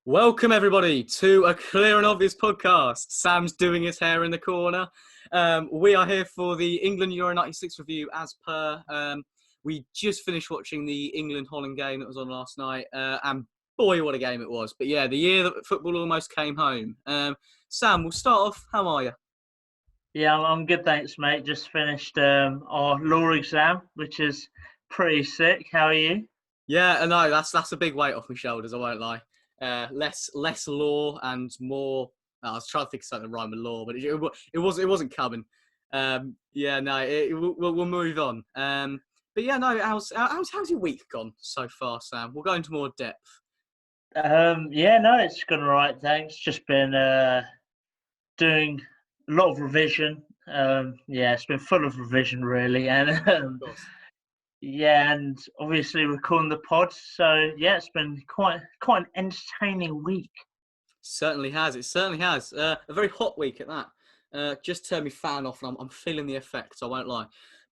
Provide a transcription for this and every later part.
Welcome everybody to a clear and obvious podcast. Sam's doing his hair in the corner. We are here for the England Euro 96 review as per. We just finished watching the England-Holland game that was on last night. And boy, what a game it was. But yeah, the year that football almost came home. Sam, we'll start off. How are you? Yeah, I'm good, thanks, mate. Just finished our law exam, which is pretty sick. How are you? Yeah, I know, that's a big weight off my shoulders, I won't lie. Less law and more. I was trying to think of something to rhyme with law, but it wasn't coming. We'll move on. But yeah, no. How's your week gone so far, Sam? We'll go into more depth. It's gone all right, thanks. Just been doing a lot of revision. It's been full of revision, really, and Of course. and obviously recording the pod. So yeah, it's been quite an entertaining week. Certainly has. It certainly has. A very hot week at that. Just turned my fan off and I'm feeling the effects, I won't lie.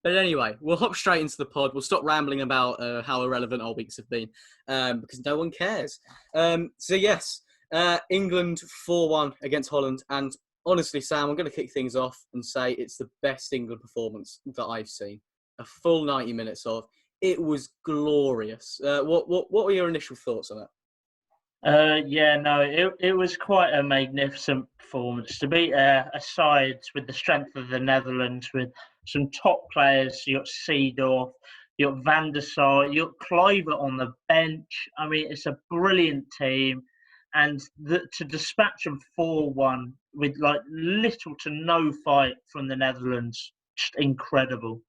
But anyway, we'll hop straight into the pod. We'll stop rambling about how irrelevant our weeks have been because no one cares. England 4-1 against Holland. And honestly, Sam, I'm going to kick things off and say it's the best England performance that I've seen. A full 90 minutes of. It was glorious. What were your initial thoughts on it? It was quite a magnificent performance to beat a side with the strength of the Netherlands, with some top players. You got Seedorf, you got Van der Sar, you got Kluivert on the bench. I mean, it's a brilliant team, and to dispatch them 4-1 with like little to no fight from the Netherlands, just incredible.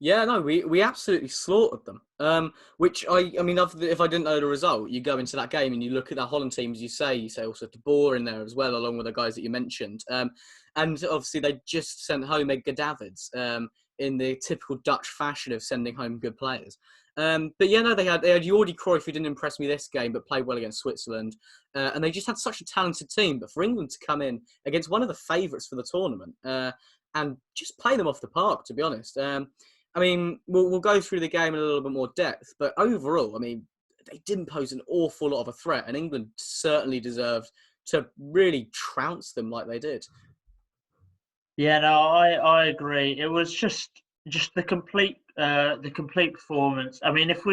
Yeah, no, we absolutely slaughtered them. If I didn't know the result, you go into that game and you look at that Holland team, as you say also De Boer in there as well, along with the guys that you mentioned. And obviously they just sent home Edgar Davids in the typical Dutch fashion of sending home good players. They had Jordi Cruyff, who didn't impress me this game, but played well against Switzerland. And they just had such a talented team. But for England to come in against one of the favourites for the tournament and just play them off the park, to be honest. We'll go through the game in a little bit more depth, but overall, they didn't pose an awful lot of a threat, and England certainly deserved to really trounce them like they did. Yeah, no, I agree. It was just the complete performance. I mean, if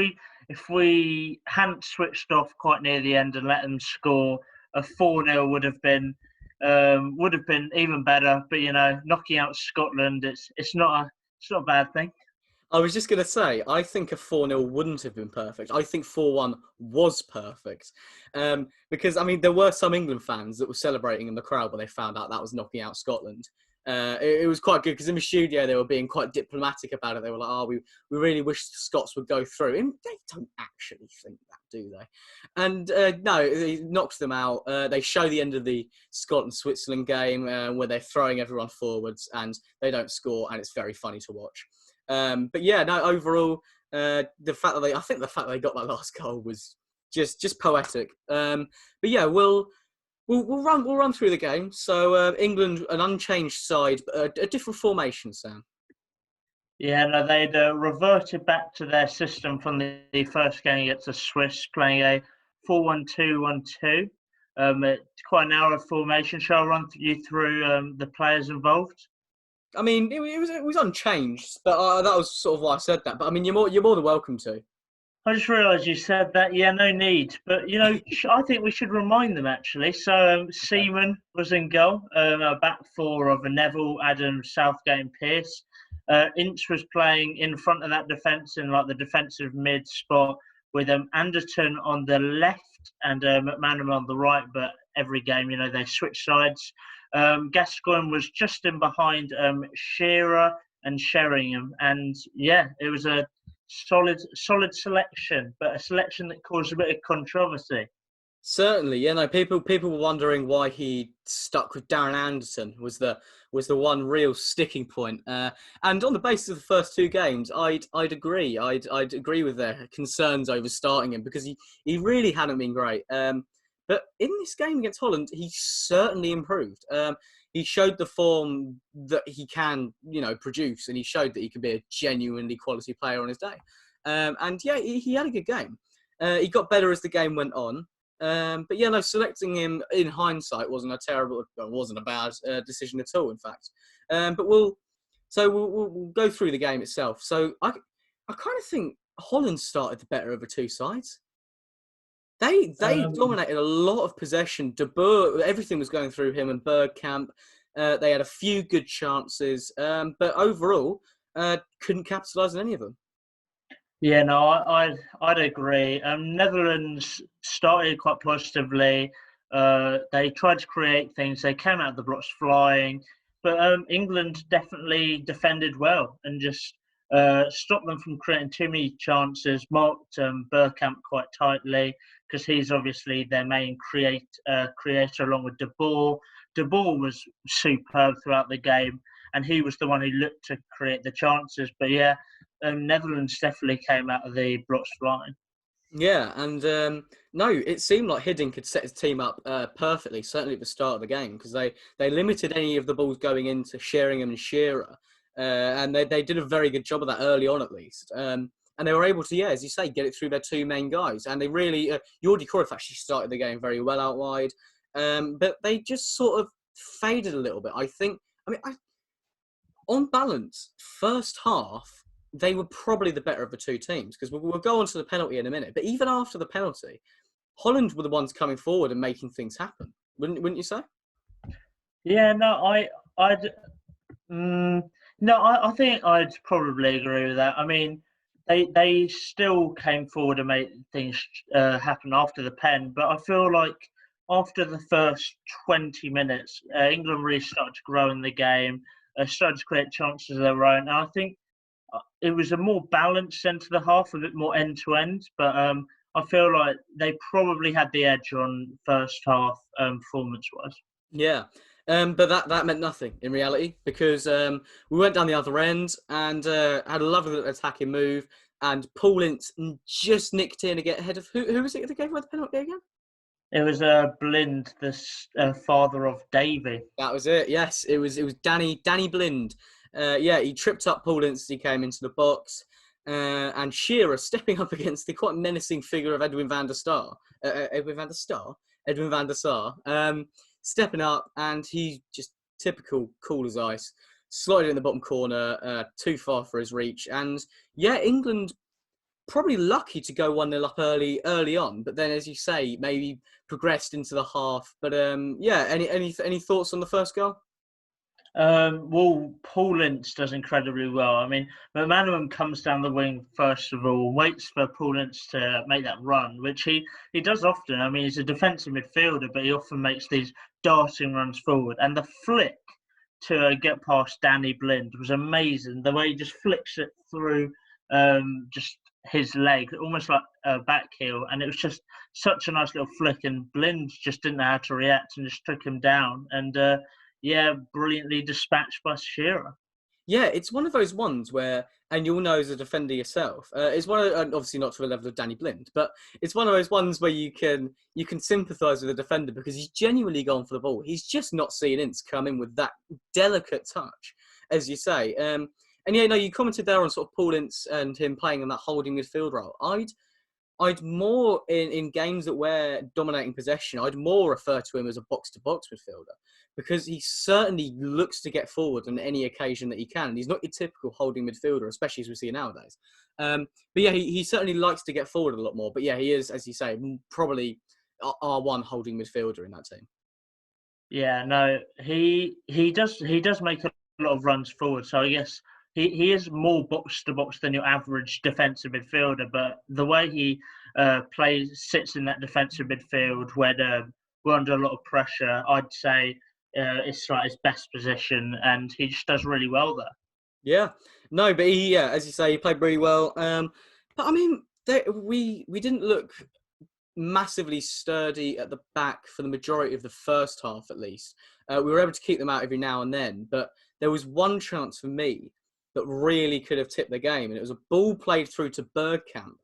we hadn't switched off quite near the end and let them score, a 4-0 would have been even better. But knocking out Scotland, it's not a bad thing. I was just going to say, I think a 4-0 wouldn't have been perfect. I think 4-1 was perfect. Because there were some England fans that were celebrating in the crowd when they found out that was knocking out Scotland. It was quite good because in the studio they were being quite diplomatic about it. They were like, we really wish the Scots would go through. And they don't actually think that, do they? And no, it knocks them out. They show the end of the Scotland-Switzerland game where they're throwing everyone forwards and they don't score, and it's very funny to watch. Overall, the fact that they got that last goal was just poetic. We'll run through the game. So England, an unchanged side, but a different formation, Sam. Yeah, no, they'd reverted back to their system from the first game against the Swiss, playing a 4-1-2-1-2. It's quite a narrow formation. Shall I run you through the players involved? It was unchanged, but that was sort of why I said that. But you're more than welcome to. I just realised you said that. Yeah, no need. But I think we should remind them actually. So Seaman was in goal. A back four of Neville, Adams, Southgate, and Pearce. Ince was playing in front of that defence in like the defensive mid spot with Anderton on the left and McManaman on the right. But every game, they switch sides. Gascoigne was just in behind Shearer and Sheringham, and yeah, it was a solid selection, but a selection that caused a bit of controversy. Certainly, people were wondering why he stuck with Darren Anderton was the one real sticking point. And on the basis of the first two games, I'd agree. I'd agree with their concerns over starting him because he really hadn't been great. But in this game against Holland, he certainly improved. He showed the form that he can, produce, and he showed that he could be a genuinely quality player on his day. He had a good game. He got better as the game went on. But yeah, no, selecting him in hindsight wasn't a bad decision at all, in fact. But we'll go through the game itself. So I kind of think Holland started the better of the two sides. They dominated a lot of possession. De Boer, everything was going through him and Bergkamp. They had a few good chances, but overall, couldn't capitalise on any of them. Yeah, no, I'd agree. Netherlands started quite positively. They tried to create things. They came out of the blocks flying, but England definitely defended well and just stopped them from creating too many chances. Marked Bergkamp quite tightly because he's obviously their main creator along with De Boer. De Boer was superb throughout the game, and he was the one who looked to create the chances. But yeah, Netherlands definitely came out of the blocks flying. Yeah, and no, it seemed like Hiddink could set his team up perfectly, certainly at the start of the game, because they limited any of the balls going into Sheringham and Shearer, and they did a very good job of that early on at least. And they were able to, yeah, as you say, get it through their two main guys. And they really, Jordi Cruyff actually started the game very well out wide, but they just sort of faded a little bit. I think, on balance, first half, they were probably the better of the two teams because we'll go on to the penalty in a minute. But even after the penalty, Holland were the ones coming forward and making things happen. Wouldn't you say? Yeah, no, I think I'd probably agree with that. I mean, they still came forward and made things happen after the pen, but I feel like after the first 20 minutes, England really started to grow in the game, started to create chances of their own. And I think it was a more balanced end to the half, a bit more end to end. But I feel like they probably had the edge on first half performance wise. Yeah. But that meant nothing in reality because we went down the other end and had a lovely little attacking move. And Paul Ince just nicked in to get ahead of who was it that gave away the penalty again? It was Blind, the father of Davy. That was it. Yes, it was Danny Blind. Yeah, he tripped up Paul Ince as he came into the box. And Shearer stepping up against the quite menacing figure of Edwin van der Sar. Stepping up, and he just typical cool as ice. Slotted in the bottom corner, too far for his reach. And yeah, England probably lucky to go 1-0 up early on, but then, as you say, maybe progressed into the half. But yeah, any thoughts on the first goal? Well, Paul Ince does incredibly well. I mean, McManaman comes down the wing first of all, waits for Paul Ince to make that run, which he does often. I mean, he's a defensive midfielder, but he often makes these darting runs forward. And the flick to get past Danny Blind was amazing. The way he just flicks it through just his leg, almost like a back heel. And it was just such a nice little flick. And Blind just didn't know how to react and just took him down. And yeah, brilliantly dispatched by Shearer. Yeah, it's one of those ones where, and you'll know as a defender yourself, it's one of, obviously not to the level of Danny Blind, but it's one of those ones where you can sympathise with the defender because he's genuinely gone for the ball. He's just not seen Ince come in with that delicate touch, as you say. And yeah, no, you commented there on sort of Paul Ince and him playing in that holding midfield role. I'd more, in games that we're dominating possession, I'd more refer to him as a box-to-box midfielder because he certainly looks to get forward on any occasion that he can. And he's not your typical holding midfielder, especially as we see nowadays. But yeah, he certainly likes to get forward a lot more. But yeah, he is, as you say, probably our one holding midfielder in that team. Yeah, no, he does make a lot of runs forward. So I guess he is more box to box than your average defensive midfielder. But the way he sits in that defensive midfield where we're under a lot of pressure, I'd say it's like his best position, and he just does really well there. Yeah, no, but he, yeah, as you say, he played really well. But I mean, we didn't look massively sturdy at the back for the majority of the first half, at least. We were able to keep them out every now and then, but there was one chance for me that really could have tipped the game, and it was a ball played through to Bergkamp,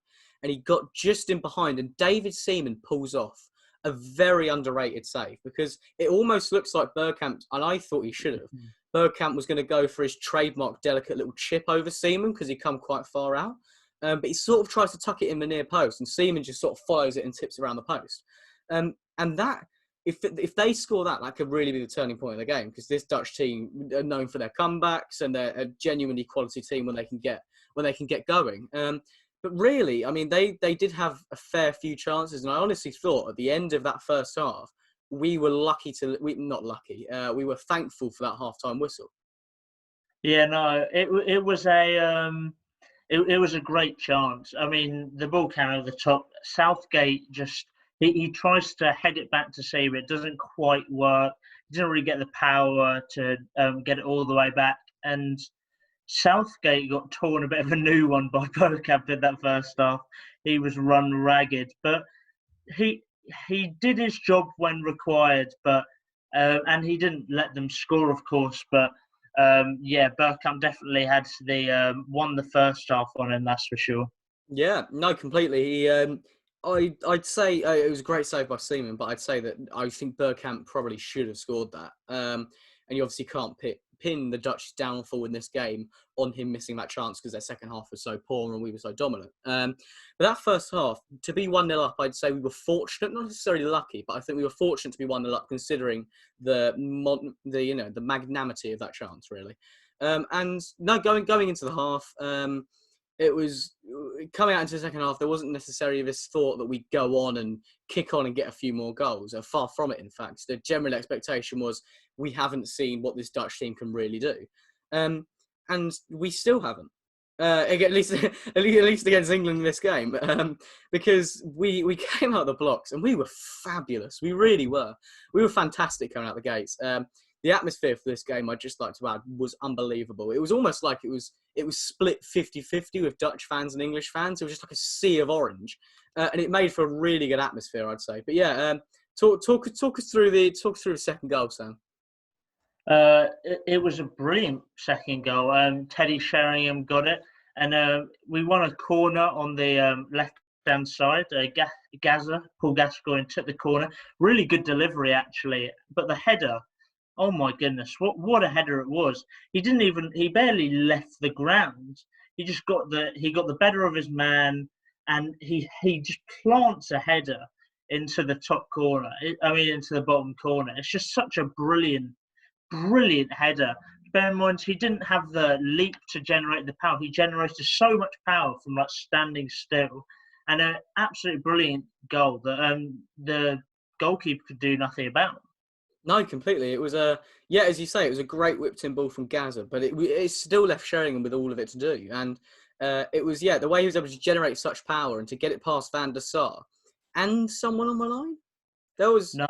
and he got just in behind, and David Seaman pulls off a very underrated save because it almost looks like Bergkamp, and I thought he should have. Bergkamp was going to go for his trademark delicate little chip over Seaman because he'd come quite far out. but he sort of tries to tuck it in the near post, and Seaman just sort of follows it and tips around the post. And that, if they score that, that could really be the turning point of the game, because this Dutch team are known for their comebacks, and they're a genuinely quality team when they can get going. But really, I mean, they did have a fair few chances, and I honestly thought at the end of that first half, we were we were thankful for that half-time whistle. Yeah, no, it was it was a great chance. I mean, the ball came over the top. Southgate just he tries to head it back to save it. It doesn't quite work. He doesn't really get the power to get it all the way back. And Southgate got torn a bit of a new one by Bergkamp in that first half. He was run ragged, but he did his job when required. But and he didn't let them score, of course. But yeah, Bergkamp definitely had the won the first half on him. That's for sure. Yeah, no, completely. I'd say it was a great save by Seaman, but I'd say that I think Bergkamp probably should have scored that. And you obviously can't pin the Dutch downfall in this game on him missing that chance, because their second half was so poor and we were so dominant. But that first half, to be 1-0 up, I'd say we were fortunate, not necessarily lucky, but I think we were fortunate to be 1-0 up, considering the magnanimity of that chance, really. And no, going into the half. It was coming out into the second half. There wasn't necessarily this thought that we'd go on and kick on and get a few more goals. Far from it, in fact. The general expectation was we haven't seen what this Dutch team can really do, and we still haven't. At least against England in this game, because we came out of the blocks and we were fabulous. We really were. We were fantastic coming out the gates. The atmosphere for this game, I'd just like to add, was unbelievable. It was almost like it was split 50-50 with Dutch fans and English fans. It was just like a sea of orange, and it made for a really good atmosphere, I'd say. But yeah, talk us through the second goal, Sam. It was a brilliant second goal. Teddy Sheringham got it, and we won a corner on the left-hand side. Paul Gascoigne took the corner. Really good delivery, actually. But the header, oh my goodness, what a header it was. He barely left the ground. He just got the better of his man, and he just plants a header into the top corner. Into the bottom corner. It's just such a brilliant header. Bear in mind, he didn't have the leap to generate the power. He generated so much power from like standing still, and an absolutely brilliant goal that the goalkeeper could do nothing about. No, completely. It was as you say, it was a great whipped-in ball from Gaza, but it still left Sheringham with all of it to do. And it was, the way he was able to generate such power and to get it past Van der Sar and someone on the line. There wasn't.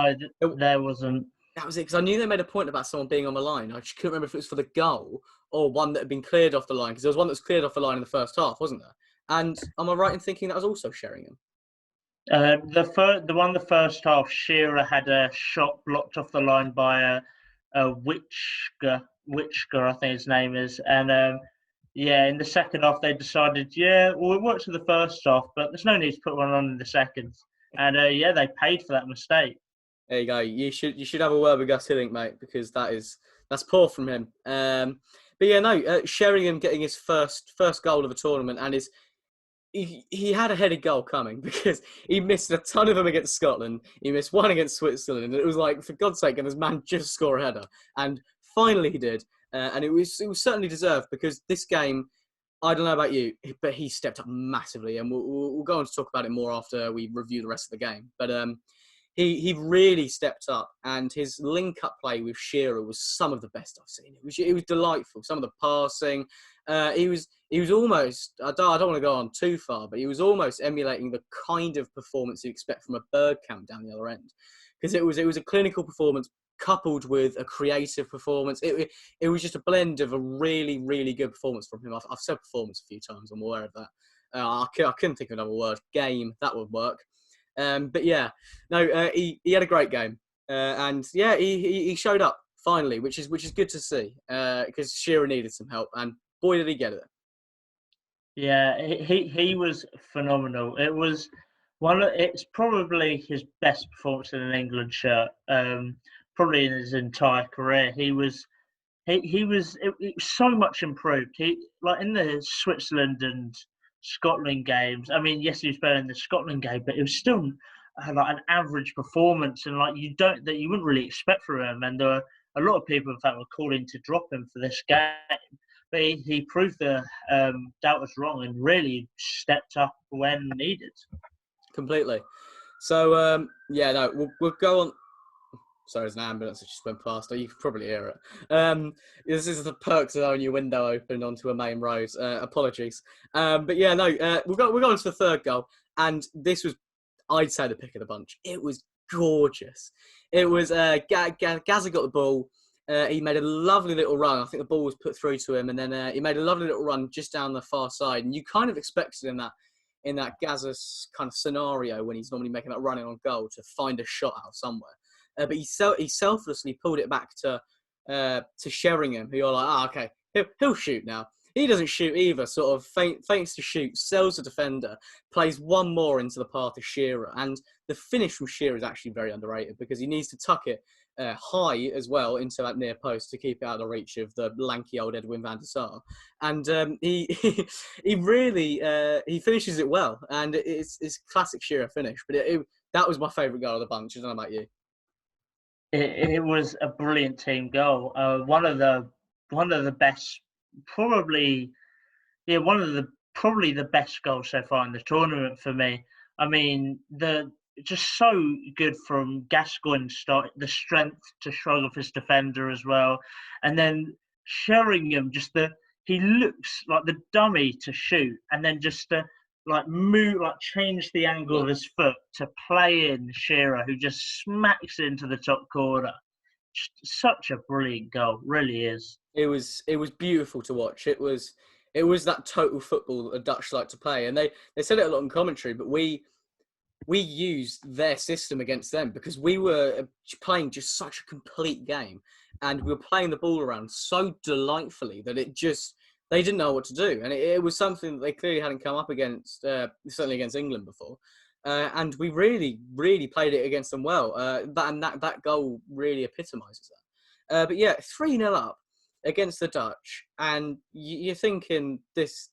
That was it, because I knew they made a point about someone being on the line. I just couldn't remember if it was for the goal or one that had been cleared off the line, because there was one that was cleared off the line in the first half, wasn't there? And am I right in thinking that was also Sheringham? The first half, Shearer had a shot blocked off the line by a Witschger, I think his name is, and in the second half they decided, it worked for the first half, but there's no need to put one on in the second, and they paid for that mistake. There you go. You should have a word with Gus Hiddink, mate, because that's poor from him. But Sheringham getting his first goal of the tournament, and he had a headed goal coming, because he missed a ton of them against Scotland. He missed one against Switzerland, and it was like, for God's sake, can this man just score a header? And finally he did, and it was certainly deserved, because this game, I don't know about you, but he stepped up massively, and we'll go on to talk about it more after we review the rest of the game. But he really stepped up, and his link-up play with Shearer was some of the best I've seen. It was delightful. Some of the passing, he was almost, I don't want to go on too far, but he was almost emulating the kind of performance you expect from a Bergkamp down the other end, because it was a clinical performance coupled with a creative performance. It was just a blend of a really, really good performance from him. I've said performance a few times. I'm aware of that. I couldn't think of another word. Game, that would work. He had a great game, and he showed up finally, which is good to see, because Shearer needed some help, and boy did he get it. Yeah, he was phenomenal. It's probably his best performance in an England shirt, probably in his entire career. It was so much improved. He, like in the Switzerland and Scotland games. I mean, yes, he was better in the Scotland game, but it was still like an average performance, and like you wouldn't really expect from him. And there were a lot of people, in fact, were calling to drop him for this game, but he proved the doubters wrong and really stepped up when needed. Completely. So we'll go on. Sorry, there's an ambulance that just went past. You can probably hear it. This is the perks of having your window open onto a main road. Apologies. We'll go on to the third goal, and this was, I'd say, the pick of the bunch. It was gorgeous. It was Gazza got the ball. He made a lovely little run. I think the ball was put through to him, and then he made a lovely little run just down the far side. And you kind of expected in that Gazza's kind of scenario when he's normally making that running on goal to find a shot out somewhere. But he selflessly pulled it back to Sheringham, who you're like, okay, he'll shoot now. He doesn't shoot either, sort of feints to shoot, sells the defender, plays one more into the path of Shearer. And the finish from Shearer is actually very underrated because he needs to tuck it high as well into that near post to keep it out of the reach of the lanky old Edwin van der Sar. And he really finishes it well. And it's classic Shearer finish. But that was my favourite goal of the bunch. I don't know about you. It was a brilliant team goal. One of the best, probably the best goals so far in the tournament for me. I mean, just so good from Gascoigne start, the strength to shrug off his defender as well, and then Sheringham he looks like the dummy to shoot, and then just change the angle of his foot to play in Shearer, who just smacks into the top corner. Such a brilliant goal, really is. It was beautiful to watch. It was that total football that the Dutch like to play, and they said it a lot in commentary. But we used their system against them because we were playing just such a complete game, and we were playing the ball around so delightfully that they didn't know what to do. And it was something that they clearly hadn't come up against, certainly against England before. And we really, really played it against them well. That goal really epitomises that. But yeah, 3-0 up against the Dutch. And you're thinking, this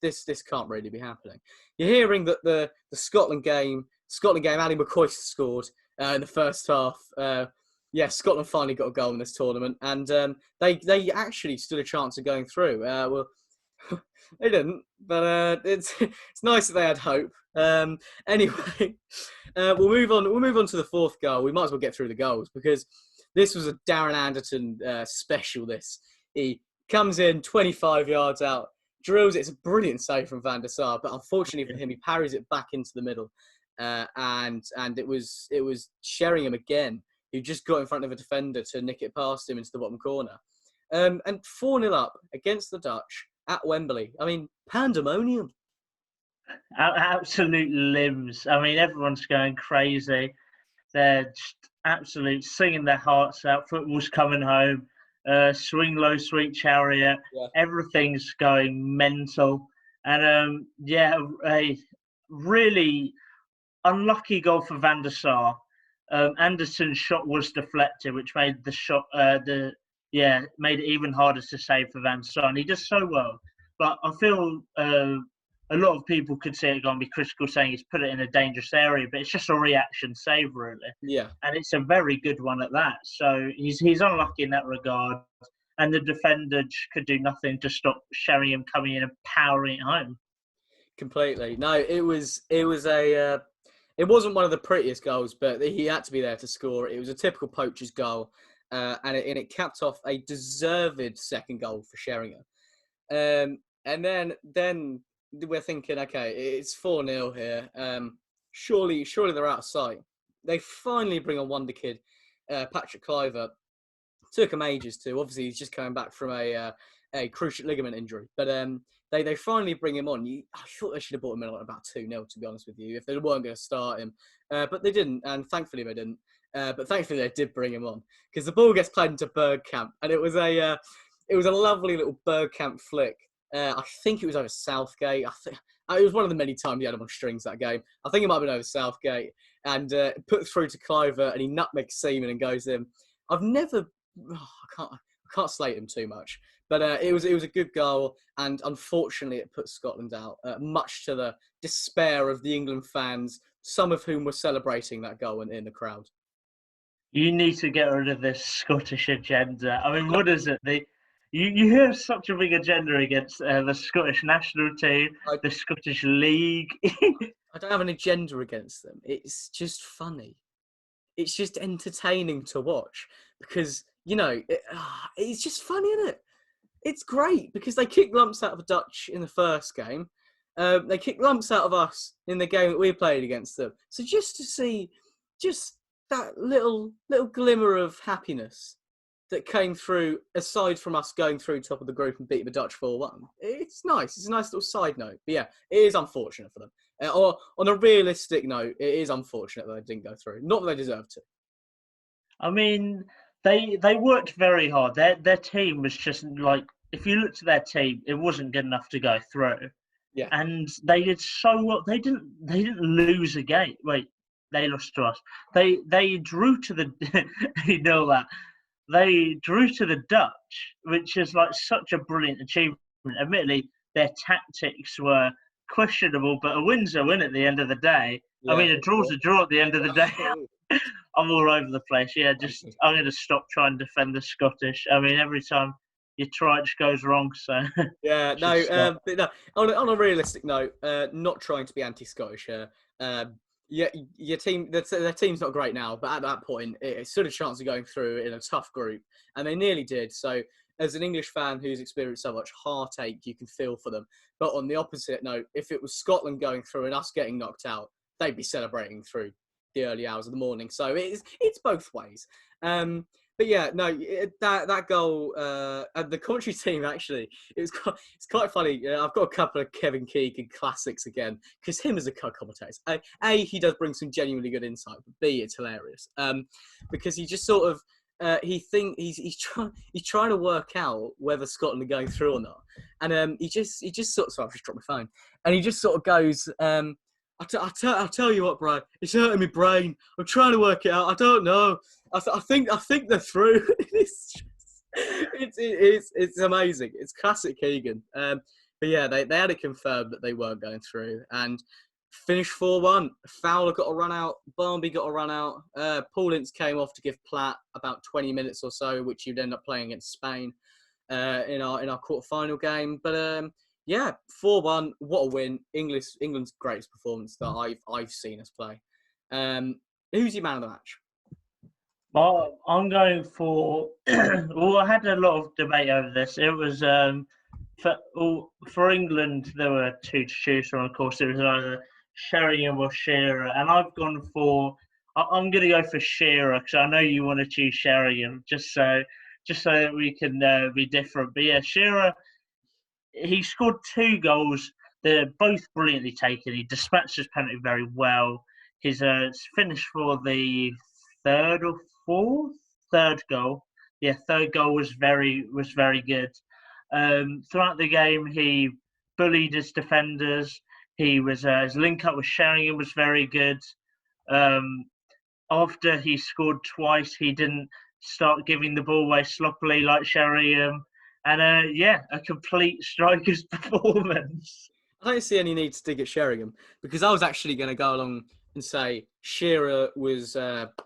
can't really be happening. You're hearing that the Scotland game, Ali McCoy scored in the first half. Scotland finally got a goal in this tournament. And they actually stood a chance of going through. They didn't, but it's nice that they had hope. Anyway, we'll move on. We'll move on to the fourth goal. We might as well get through the goals because this was a Darren Anderton special. He comes in 25 yards out, drills it. It's a brilliant save from Van der Sar, but unfortunately for him, he parries it back into the middle, and it was Sheringham again who just got in front of a defender to nick it past him into the bottom corner. And 4-0 up against the Dutch at Wembley. I mean, pandemonium. Absolute limbs. I mean, everyone's going crazy. They're just absolute singing their hearts out. Football's coming home. Swing low, sweet chariot. Yeah. Everything's going mental. And a really unlucky goal for Van der Sar. Anderson's shot was deflected, which made the shot made it even harder to save for Van der Sar. And he does so well. But I feel a lot of people could say it's going to be critical, saying he's put it in a dangerous area, but it's just a reaction save, really. Yeah. And it's a very good one at that. So he's unlucky in that regard. And the defender could do nothing to stop Sheringham coming in and powering it home. Completely. No, it wasn't one of the prettiest goals, but he had to be there to score. It was a typical poacher's goal. And it capped off a deserved second goal for Sheringham. And then we're thinking, okay, it's 4-0 here. Surely they're out of sight. They finally bring on wonder kid, Patrick Kluivert. Took him ages to. Obviously, he's just coming back from a cruciate ligament injury. But they finally bring him on. I thought they should have brought him in at about 2-0, to be honest with you, if they weren't going to start him. But they didn't, and thankfully they didn't. But thankfully they did bring him on because the ball gets played into Bergkamp, and it was a lovely little Bergkamp flick. I think it was over Southgate. It was one of the many times he had him on strings that game. I think it might have been over Southgate, and put through to Kluivert, and he nutmegs Seaman and goes in. I can't slate him too much, But it was a good goal, and unfortunately, it put Scotland out, much to the despair of the England fans, some of whom were celebrating that goal in the crowd. You need to get rid of this Scottish agenda. I mean, what is it? You have such a big agenda against the Scottish national team, I, the Scottish League. I don't have an agenda against them. It's just funny. It's just entertaining to watch because, it's just funny, isn't it? It's great because they kicked lumps out of the Dutch in the first game. They kicked lumps out of us in the game that we played against them. So just to see just that little glimmer of happiness that came through, aside from us going through top of the group and beating the Dutch 4-1, it's nice. It's a nice little side note. But yeah, it is unfortunate for them. Or on a realistic note, it is unfortunate that they didn't go through. Not that they deserved to. I mean, they worked very hard. Their team was just like, if you looked at their team, it wasn't good enough to go through. Yeah. And they did so well. They didn't lose a game. Wait, they lost to us. They drew to the you know that. They drew to the Dutch, which is like such a brilliant achievement. Admittedly, their tactics were questionable, but a win's a win at the end of the day. Yeah. I mean, a draw's a draw at the end of the day. I'm all over the place. Yeah, I'm going to stop trying to defend the Scottish. I mean, every time you try, it just goes wrong. So yeah, no, but no. On a realistic note, not trying to be anti-Scottish here. Yeah, your team, their team's not great now, but at that point, it stood a chance of going through in a tough group, and they nearly did. So, as an English fan who's experienced so much heartache, you can feel for them. But on the opposite note, if it was Scotland going through and us getting knocked out, they'd be celebrating through the early hours of the morning. So it's both ways. But yeah, no, that goal, the commentary team actually, it's quite funny. I've got a couple of Kevin Keegan classics again because him as a co-commentator, A, he does bring some genuinely good insight, but B, it's hilarious. Because he just sort of he's trying to work out whether Scotland are going through or not, and he just sort of, sorry, I've just dropped my phone, and he just sort of goes, I'll tell you what, Brian, it's hurting my brain. I'm trying to work it out. I don't know. I think they're through. It's amazing. It's classic Keegan. But yeah, they had it confirmed that they weren't going through and finished 4-1. Fowler got a run out. Barmby got a run out. Paul Ince came off to give Platt about 20 minutes or so, which you'd end up playing against Spain in our quarter-final game. But yeah, 4-1. What a win! England's greatest performance that I've seen us play. Who's your man of the match? Well, I'm going for. Well, I had a lot of debate over this. It was for England. There were two to choose from. Of course, it was either Sheringham or Shearer, and I've gone for. I'm going to go for Shearer because I know you want to choose Sheringham, just so that we can be different. But yeah, Shearer. He scored two goals. They're both brilliantly taken. He dispatched his penalty very well. His finish for the third goal. Yeah, third goal was very good. Throughout the game, he bullied his defenders. He was his link up with Sheringham was very good. After he scored twice, he didn't start giving the ball away sloppily like Sheringham. And yeah, a complete striker's performance. I don't see any need to dig at Sheringham because I was actually going to go along and say Shearer was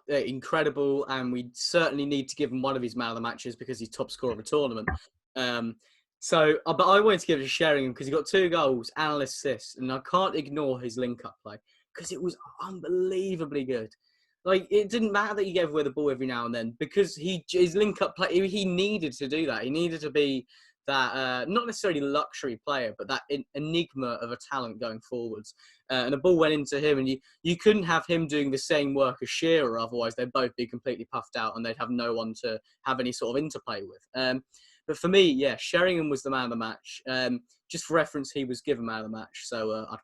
incredible, and we certainly need to give him one of his man of the matches because he's top scorer of the tournament. But I wanted to give it to Sheringham because he got two goals and an assist, and I can't ignore his link-up play because it was unbelievably good. Like, it didn't matter that he gave away the ball every now and then because his link-up play, he needed to do that. He needed to be that, not necessarily luxury player, but that enigma of a talent going forwards. And the ball went into him, and you couldn't have him doing the same work as Shearer, otherwise they'd both be completely puffed out and they'd have no one to have any sort of interplay with. But for me, yeah, Sheringham was the man of the match. Just for reference, he was given man of the match, so I'd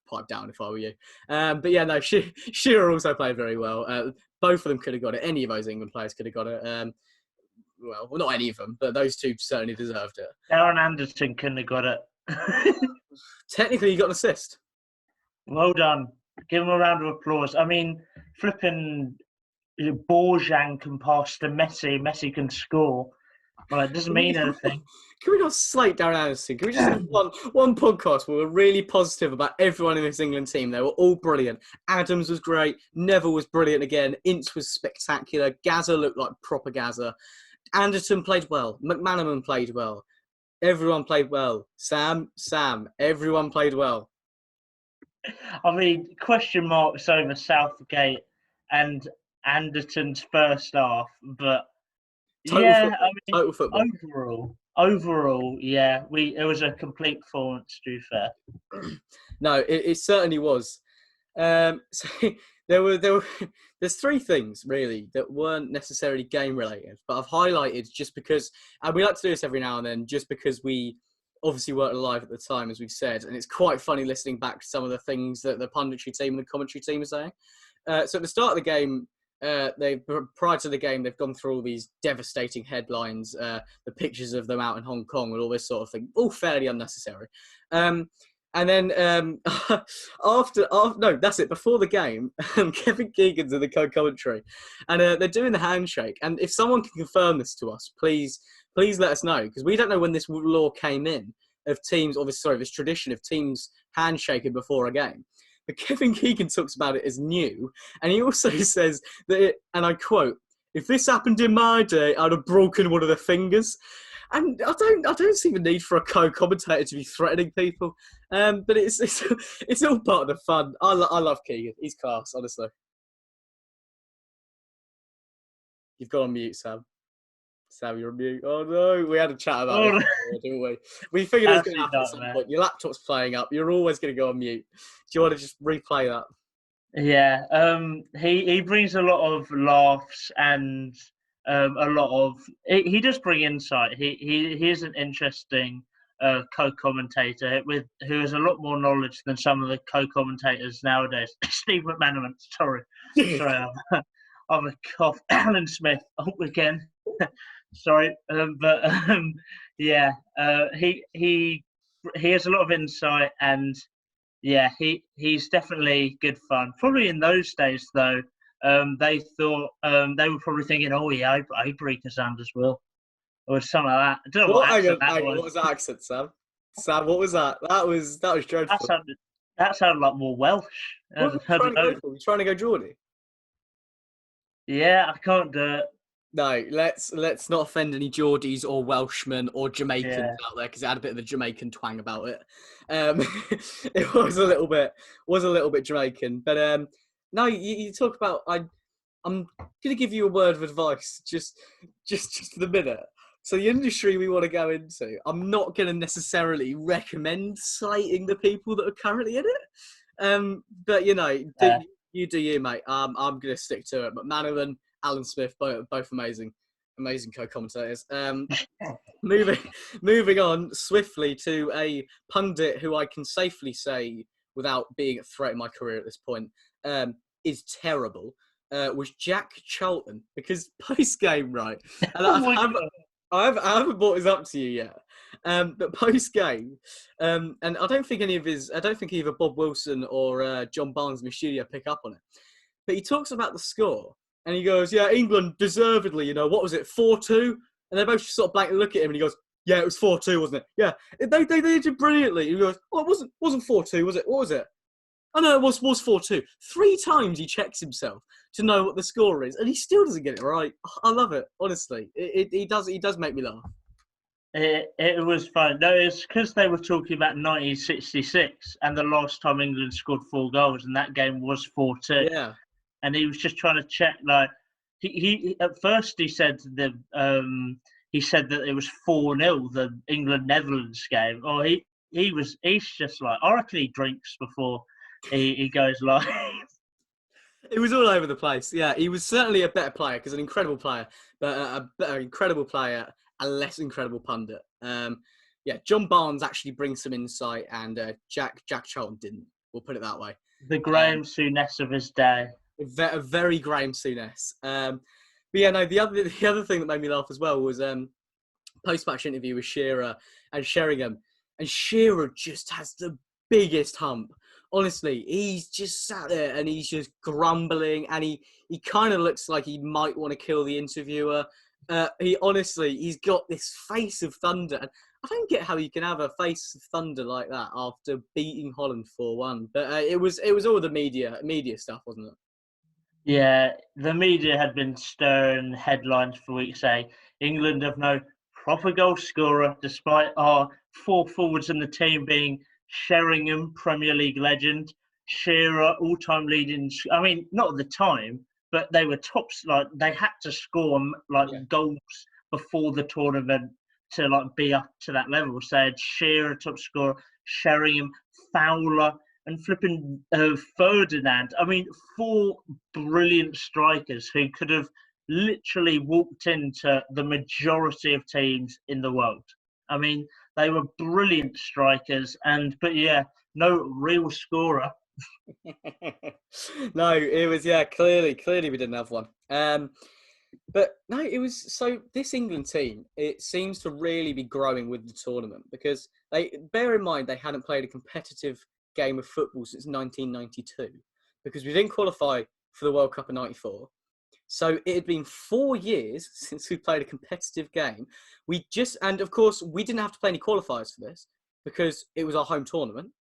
pipe down if I were you. But yeah, no, Shearer also played very well. Both of them could have got it. Any of those England players could have got it. Well, not any of them, but those two certainly deserved it. Aaron Anderson couldn't have got it. Technically, he got an assist. Well done. Give him a round of applause. I mean, flipping Borjan can pass to Messi. Messi can score. Well, it doesn't mean anything. Can we not slate Darren Anderson? Can we just have one podcast where we're really positive about everyone in this England team? They were all brilliant. Adams was great. Neville was brilliant again. Ince was spectacular. Gazza looked like proper Gazza. Anderton played well. McManaman played well. Everyone played well. Sam, everyone played well. I mean, question marks over Southgate and Anderton's first half, but Total football. Overall, yeah, it was a complete performance, to be fair. No, it certainly was. So there's three things really that weren't necessarily game related, but I've highlighted just because, and we like to do this every now and then, just because we obviously weren't alive at the time, as we've said, and it's quite funny listening back to some of the things that the punditry team and the commentary team are saying. So at the start of the game, prior to the game, they've gone through all these devastating headlines, the pictures of them out in Hong Kong and all this sort of thing, all fairly unnecessary. And then that's it. Before the game, Kevin Keegan's in the co-commentary, and they're doing the handshake. And if someone can confirm this to us, please let us know, because we don't know when this law came in of teams, this tradition of teams handshaking before a game. But Kevin Keegan talks about it as new, and he also says that, and I quote, "If this happened in my day, I'd have broken one of their fingers." And I don't see the need for a co-commentator to be threatening people, but it's all part of the fun. I love Keegan. He's class, honestly. You've gone on mute, Sam. Sam, you're on mute. Oh no, we had a chat about it before, didn't we? We figured it was going to happen at some point. Your laptop's playing up. You're always going to go on mute. Do you want to just replay that? Yeah, he brings a lot of laughs and a lot of. He does bring insight. He is an interesting co-commentator who has a lot more knowledge than some of the co-commentators nowadays. Steve McManaman, sorry, I'm a cough. Alan Smith, again. Sorry, he has a lot of insight, and yeah, he's definitely good fun. Probably in those days, though, they thought they were probably thinking, "Oh yeah, I break his hand as well," or something like that. I don't know what accent that was. What was that accent, Sam? Sam, what was that? That was dreadful. That sounded like more Welsh. What were you trying to go for? Were you trying to go Geordie? Yeah, I can't do it. No, let's not offend any Geordies or Welshmen or Jamaicans out there, because it had a bit of a Jamaican twang about it. It was a little bit Jamaican, but no, you talk about. I'm gonna give you a word of advice, just for the minute. So the industry we want to go into, I'm not gonna necessarily recommend slating the people that are currently in it. But you do you, mate. I'm gonna stick to it. But McManaman, Alan Smith, both amazing co-commentators. Moving on swiftly to a pundit who I can safely say, without being a threat in my career at this point, is terrible, was Jack Charlton. Because post-game, right, and I haven't brought this up to you yet, but post-game, and I don't think either Bob Wilson or John Barnes in the studio pick up on it, but he talks about the score. And he goes, yeah, England deservedly, what was it, 4-2? And they both just sort of blankly look at him, and he goes, yeah, it was 4-2, wasn't it? Yeah, they did brilliantly. And he goes, oh, it wasn't 4-2, was it? What was it? Oh, no, it was 4-2. 3 times he checks himself to know what the score is, and he still doesn't get it right. I love it, honestly. He does make me laugh. It was fun. No, it's because they were talking about 1966 and the last time England scored 4 goals, and that game was 4-2. Yeah. And he was just trying to check. Like he at first he said that it was 4-0 the England-Netherlands game. Or he's just like, I reckon he drinks before he goes live. It was all over the place. Yeah, he was certainly a better player, because an incredible player, but a better incredible player, a less incredible pundit. John Barnes actually brings some insight, and Jack Charlton didn't. We'll put it that way. The Graham Souness of his day. A very Graham Souness. But yeah, no, the other thing that made me laugh as well was post-match interview with Shearer and Sheringham. And Shearer just has the biggest hump. Honestly, he's just sat there and he's just grumbling, and he kind of looks like he might want to kill the interviewer. He's got this face of thunder. And I don't get how you can have a face of thunder like that after beating Holland 4-1. But it was all the media stuff, wasn't it? Yeah, the media had been stirring headlines for weeks saying England have no proper goal scorer, despite our 4 forwards in the team being Sheringham, Premier League legend, Shearer, all-time leading. I mean, not at the time, but they were tops. Like they had to score goals before the tournament to be up to that level. So they had Shearer top scorer, Sheringham, Fowler, and flipping Ferdinand. I mean, 4 brilliant strikers who could have literally walked into the majority of teams in the world. I mean, they were brilliant strikers, but no real scorer. No, it was clearly we didn't have one. But no, it was so this England team. It seems to really be growing with the tournament because bear in mind they hadn't played a competitive game of football since 1992 because we didn't qualify for the World Cup in '94. So it had been 4 years since we played a competitive game. And of course we didn't have to play any qualifiers for this because it was our home tournament.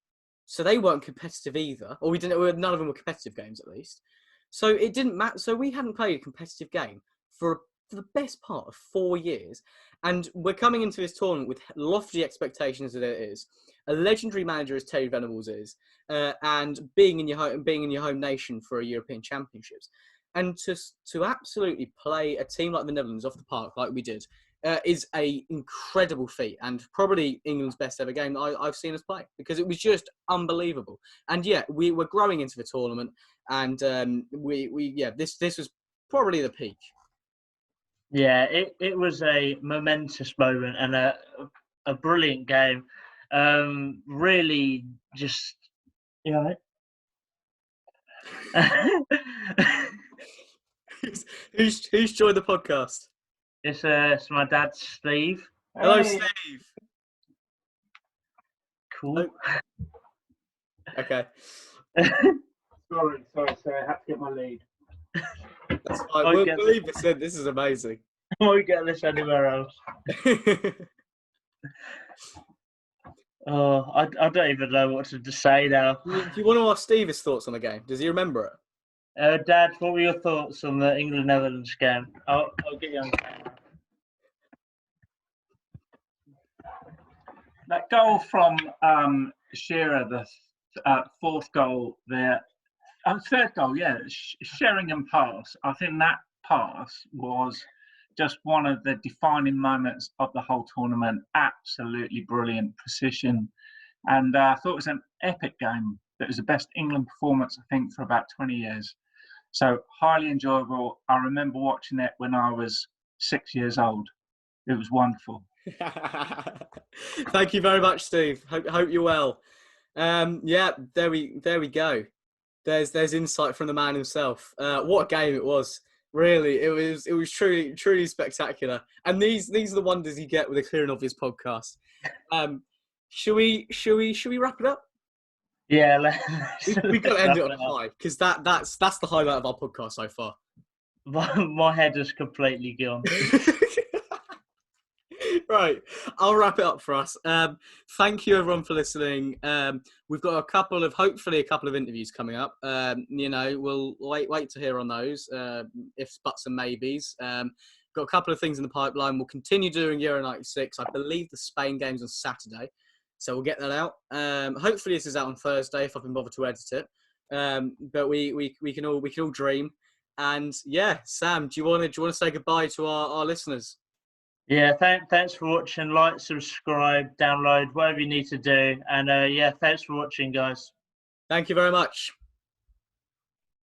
So they weren't competitive either, or none of them were competitive games at least. So it didn't matter. So we hadn't played a competitive game for the best part of 4 years. And we're coming into this tournament with lofty expectations that it is. A legendary manager as Terry Venables is, and being in your home nation for a European Championships. And to absolutely play a team like the Netherlands off the park like we did is a incredible feat and probably England's best ever game that I've seen us play because it was just unbelievable. And we were growing into the tournament, and this was probably the peak. Yeah, it was a momentous moment and a brilliant game. Really, just Who's joined the podcast? It's my dad, Steve. Hello, Steve. Cool. Okay. Sorry. I have to get my lead. That's fine. We'll leave this in. This is amazing. I won't get this anywhere else. I don't even know what to say now. Do you want to ask Steve his thoughts on the game? Does he remember it? Dad, what were your thoughts on the England-Netherlands game? I'll get you on camera. That goal from Shearer, the 4th goal there, third goal, Sheringham pass. I think that pass was just one of the defining moments of the whole tournament. Absolutely brilliant precision. And I thought it was an epic game. It was the best England performance, I think, for about 20 years. So highly enjoyable. I remember watching it when I was 6 years old. It was wonderful. Thank you very much, Steve. Hope you're well. There we go. There's insight from the man himself. What a game it was. Really, it was truly spectacular. And these are the wonders you get with a Clear and Obvious podcast. Should we wrap it up? Yeah, we've got to end it on a high because that's the highlight of our podcast so far. My head is completely gone. Right, I'll wrap it up for us. Thank you everyone for listening. We've got hopefully a couple of interviews coming up. We'll wait to hear on those. Ifs, buts, and maybes. Got a couple of things in the pipeline. We'll continue doing Euro '96. I believe the Spain game's on Saturday, so we'll get that out. Hopefully this is out on Thursday if I've been bothered to edit it. But we can all dream. And Sam, do you want to say goodbye to our listeners? Yeah, thanks for watching. Like, subscribe, download, whatever you need to do. And thanks for watching, guys. Thank you very much.